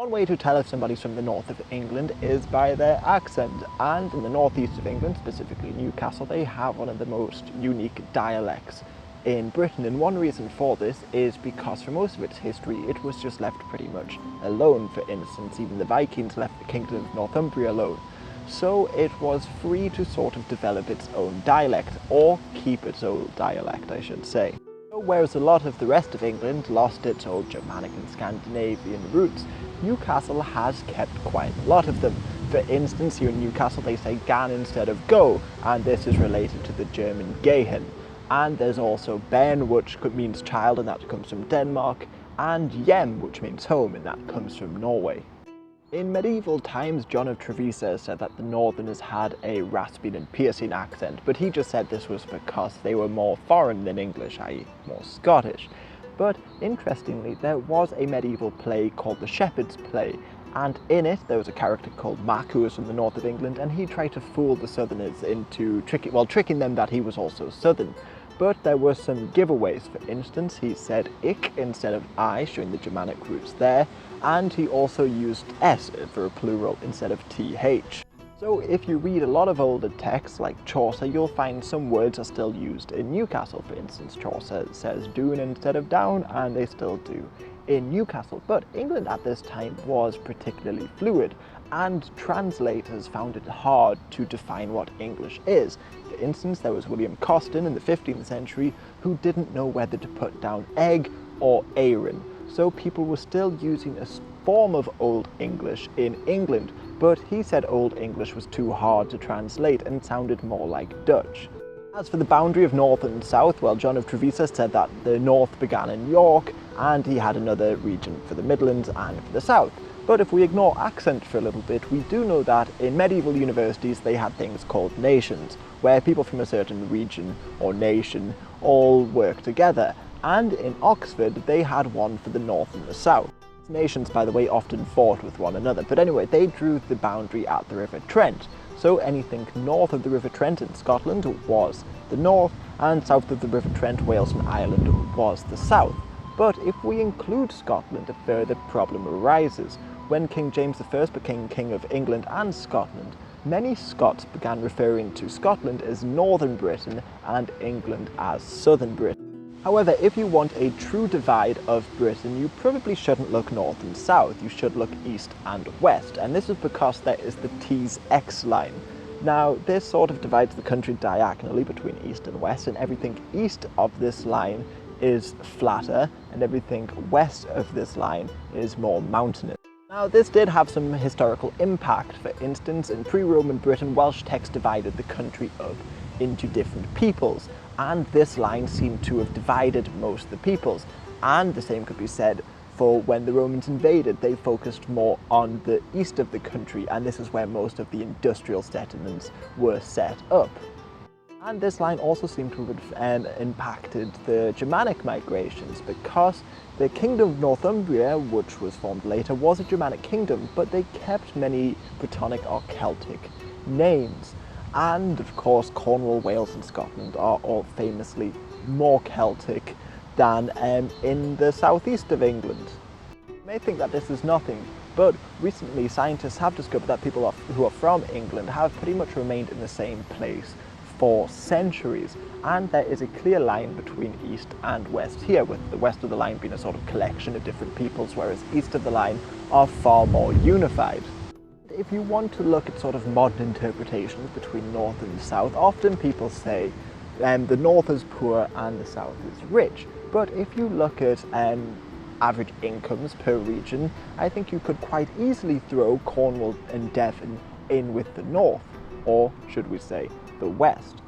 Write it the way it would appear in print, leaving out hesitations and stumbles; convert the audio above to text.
One way to tell if somebody's from the north of England is by their accent, and in the northeast of England, specifically Newcastle, they have one of the most unique dialects in Britain, and one reason for this is because for most of its history it was just left pretty much alone. For instance, even the Vikings left the kingdom of Northumbria alone, so it was free to sort of develop its own dialect, or keep its old dialect I should say. Whereas a lot of the rest of England lost its old Germanic and Scandinavian roots, Newcastle has kept quite a lot of them. For instance, here in Newcastle they say gan instead of go, and this is related to the German gehen. And there's also ben, which means child, and that comes from Denmark, and hjem, which means home, and that comes from Norway. In medieval times, John of Trevisa said that the Northerners had a rasping and piercing accent, but he just said this was because they were more foreign than English, i.e. more Scottish. But interestingly, there was a medieval play called The Shepherd's Play, and in it there was a character called Mac who was from the north of England, and he tried to fool the Southerners into tricking them that he was also Southern. But there were some giveaways. For instance, he said ich instead of I, showing the Germanic roots there, and he also used s for a plural instead of th. So if you read a lot of older texts like Chaucer, you'll find some words are still used in Newcastle. For instance, Chaucer says doon instead of down, and they still do in Newcastle. But England at this time was particularly fluid, and translators found it hard to define what English is. For instance, there was William Costin in the 15th century who didn't know whether to put down egg or Aaron. So people were still using a form of Old English in England, but he said Old English was too hard to translate and sounded more like Dutch. As for the boundary of north and south, well, John of Trevisa said that the north began in York, and he had another region for the Midlands and for the south. But if we ignore accent for a little bit, we do know that in medieval universities they had things called nations, where people from a certain region or nation all work together. And in Oxford they had one for the north and the south. Nations, by the way, often fought with one another, but anyway, they drew the boundary at the River Trent. So anything north of the River Trent in Scotland was the north, and south of the River Trent, Wales and Ireland was the south. But if we include Scotland, a further problem arises. When King James I became King of England and Scotland, many Scots began referring to Scotland as Northern Britain and England as Southern Britain. However, if you want a true divide of Britain, you probably shouldn't look north and south, you should look east and west, and this is because there is the Tees-Exe line. Now, this sort of divides the country diagonally between east and west, and everything east of this line is flatter, and everything west of this line is more mountainous. Now, this did have some historical impact. For instance, in pre-Roman Britain, Welsh text divided the country up into different peoples, and this line seemed to have divided most of the peoples. And the same could be said for when the Romans invaded. They focused more on the east of the country, and this is where most of the industrial settlements were set up. And this line also seemed to have impacted the Germanic migrations, because the Kingdom of Northumbria, which was formed later, was a Germanic kingdom, but they kept many Brittonic or Celtic names. And of course, Cornwall, Wales and Scotland are all famously more Celtic than in the southeast of England. You may think that this is nothing, but recently scientists have discovered that people who are from England have pretty much remained in the same place for centuries, and there is a clear line between east and west here, with the west of the line being a sort of collection of different peoples, whereas east of the line are far more unified. If you want to look at sort of modern interpretations between north and south, often people say the north is poor and the south is rich. But if you look at average incomes per region, I think you could quite easily throw Cornwall and Devon in with the north, or should we say the west.